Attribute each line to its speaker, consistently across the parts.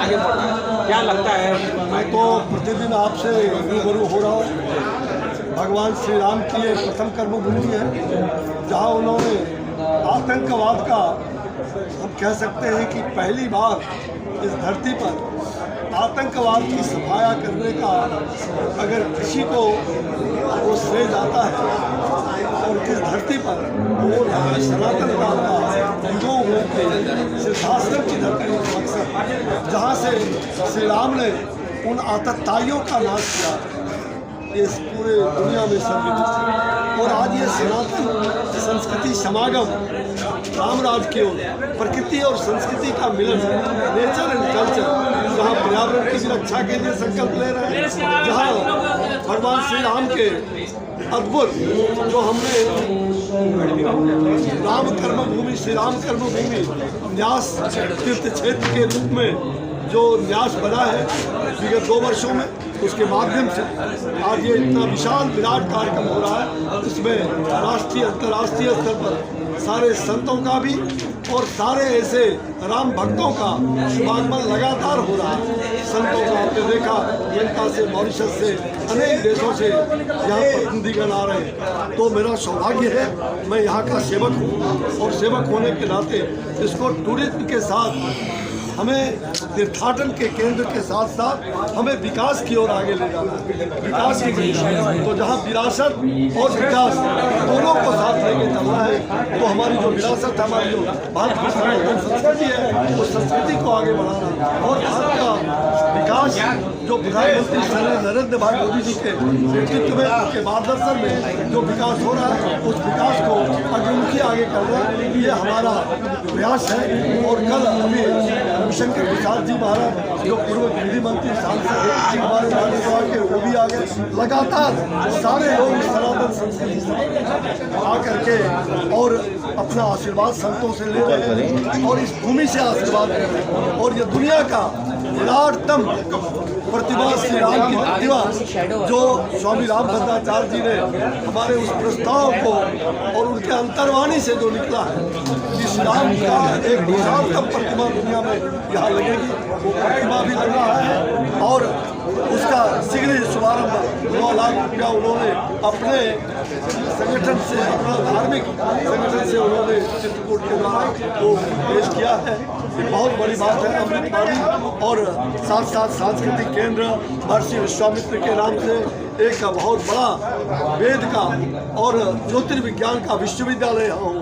Speaker 1: आगे बढ़ रहा है, क्या लगता है?
Speaker 2: मैं तो प्रतिदिन आपसे रूबरू हो रहा हूँ। भगवान श्री राम की ये प्रथम कर्मभूमि है जहाँ उन्होंने आतंकवाद का, हम कह सकते हैं कि पहली बार इस धरती पर आतंकवाद की सफाया करने का अगर किसी को वो श्रेय जाता है और इस धरती पर वो सनातन काल का युगों के सिद्धाश्रम की धरती मकसद जहाँ से श्री राम ने उन आतताइयों का नाश किया इस पूरे दुनिया में सर्वविदित। और आज ये सनातन संस्कृति समागम रामराज की ओर प्रकृति और संस्कृति का मिलन, नेचर एंड कल्चर, जहाँ पर्यावरण की रक्षा के लिए संकल्प ले रहे हैं, जहाँ भगवान श्री राम के अद्भुत जो हमने राम कर्मभूमि, श्री राम कर्मभूमि न्यास तीर्थ क्षेत्र के रूप में जो न्यास बना है विगत 2 वर्षों में, उसके माध्यम से आज ये इतना विशाल विराट कार्यक्रम हो रहा है। इसमें राष्ट्रीय अंतर्राष्ट्रीय स्तर पर सारे संतों का भी और सारे ऐसे राम भक्तों का शुभागमन लगातार हो रहा है। संतों का आपने देखा लंका से, मॉरिशस से, अनेक देशों से यहाँ प्रतिनिधिगण आ रहे हैं। तो मेरा सौभाग्य है, मैं यहाँ का सेवक हूँ और सेवक होने के नाते इसको टूरिज्म के साथ हमें तीर्थाटन के केंद्र के साथ साथ हमें विकास की ओर आगे ले जाना है। विकास की तो जहाँ विरासत और विकास दोनों को साथ लेके चलना है, तो हमारी जो विरासत, हमारी जो भारत की सनातन संस्कृति है, उस संस्कृति को आगे बढ़ाना और भारत का विकास जो प्रधानमंत्री श्री नरेंद्र भाई मोदी जी के नेतृत्व में, उनके मार्गदर्शन में जो विकास हो रहा है, उस विकास को अग्रमुखी आगे करना ये हमारा प्रयास है। और कल अभी रविशंकर प्रसाद जी महाराज जो पूर्व विधि मंत्री सांसद हमारे राज्यसभा के, वो भी आगे लगातार सारे लोग सनातन संस्कृति से आकर के और अपना आशीर्वाद संतों से ले रहे हैं और इस भूमि से आशीर्वाद ले रहे हैं। और ये दुनिया का विराटतम प्रतिभा श्री राम की प्रतिभा जो स्वामी रामभद्राचार्य जी ने हमारे उस प्रस्ताव को और उनके अंतर्वाणी से जो निकला है कि श्री राम का एक विशालतम प्रतिमा दुनिया में यहाँ लगेगी, वो प्रतिमा भी लग रहा है और उसका शीघ्र ही शुभारंभ 9 लाख रुपया उन्होंने अपने संगठन से, अपना धार्मिक संगठन से उन्होंने चित्रकूट के द्वारा वो पेश किया है। ये बहुत बड़ी बात है। अमृतवाणी और साथ साथ सांस्कृतिक केंद्र महर्षि विश्वामित्र के नाम से एक बहुत बड़ा वेद का और ज्योतिर्विज्ञान का विश्वविद्यालय हो,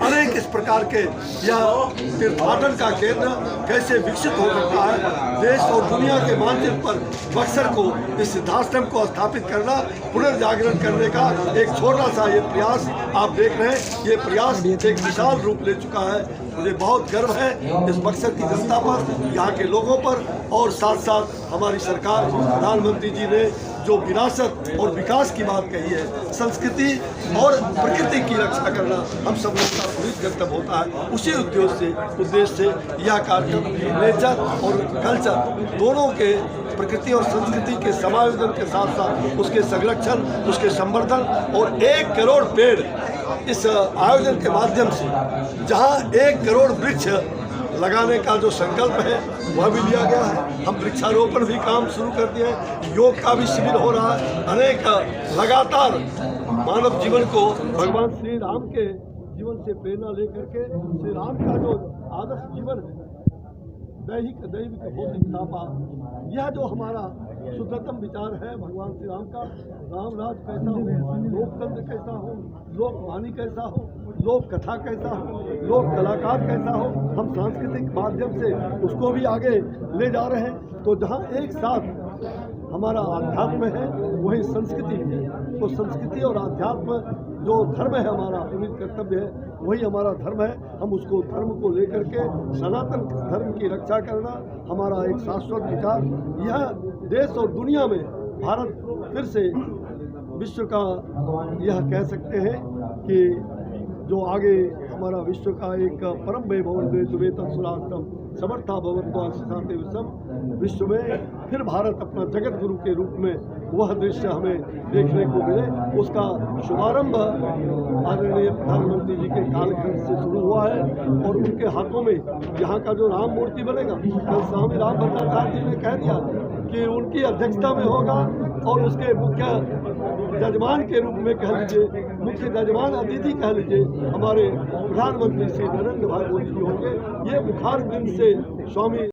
Speaker 2: अनेक इस प्रकार के यह तीर्थाटन का केंद्र कैसे विकसित हो सकता है। देश और दुनिया के मानचित्र पर बक्सर को, इस सिद्धाश्रम को स्थापित करना, पुनर्जागरण करने का एक छोटा सा ये प्रयास आप देख रहे हैं। ये प्रयास एक विशाल रूप ले चुका है। मुझे बहुत गर्व है इस बक्सर की जनता पर, यहाँ के लोगों पर और साथ साथ हमारी सरकार, प्रधानमंत्री जी ने जो विरासत और विकास की बात कही है, संस्कृति और प्रकृति की रक्षा करना हम सब लोग का पुलिस कर्तव्य होता है। उसी उद्देश्य से यह कार्यक्रम नेचर और कल्चर दोनों के, प्रकृति और संस्कृति के समायोजन के साथ साथ उसके संरक्षण, उसके संवर्धन और 1 करोड़ पेड़ इस आयोजन के माध्यम से, जहां 1 करोड़ वृक्ष लगाने का जो संकल्प है वह भी लिया गया है। हम वृक्षारोपण भी काम शुरू कर दिए हैं। योग का भी शिविर हो रहा है। अनेक लगातार मानव जीवन को भगवान श्री राम के जीवन से प्रेरणा लेकर के श्री राम का जो आदर्श जीवन है, दैहिक दैविक भौतिक तापा, यह जो हमारा शुद्धतम विचार है भगवान श्री राम का, रामराज कैसा हो, लोकतंत्र कैसा हो, लोकवाणी कैसा हो, लोक कथा कैसा हो, लोक कलाकार कैसा हो, हम सांस्कृतिक माध्यम से उसको भी आगे ले जा रहे हैं। तो जहाँ एक साथ हमारा आध्यात्म है, वही संस्कृति है। तो संस्कृति और आध्यात्म जो धर्म है हमारा, पुनीत कर्तव्य है, वही हमारा धर्म है। हम उसको धर्म को लेकर के सनातन धर्म की रक्षा करना हमारा एक शाश्वत विचार। यह देश और दुनिया में भारत फिर से विश्व का, यह कह सकते हैं कि जो आगे हमारा विश्व का एक परम वैभव सुराष्ट्रम समर्था भवन्तु आशीषाते विश्वम। विश्व में फिर भारत अपना जगत गुरु के रूप में वह दृश्य हमें देखने को मिले, उसका शुभारंभ आदरणीय प्रधानमंत्री जी के कालखंड से शुरू हुआ है। और उनके हाथों में यहाँ का जो राम मूर्ति बनेगा, कल स्वामी राम भद्राचार्य जी ने कह दिया कि उनकी अध्यक्षता में होगा और उसके मुख्य जजमान के रूप में कह लीजिए, मुख्य जजमान अतिथि कह लीजिए, हमारे प्रधानमंत्री श्री नरेंद्र भाई मोदी जी होंगे। ये बुखार दिन से स्वामी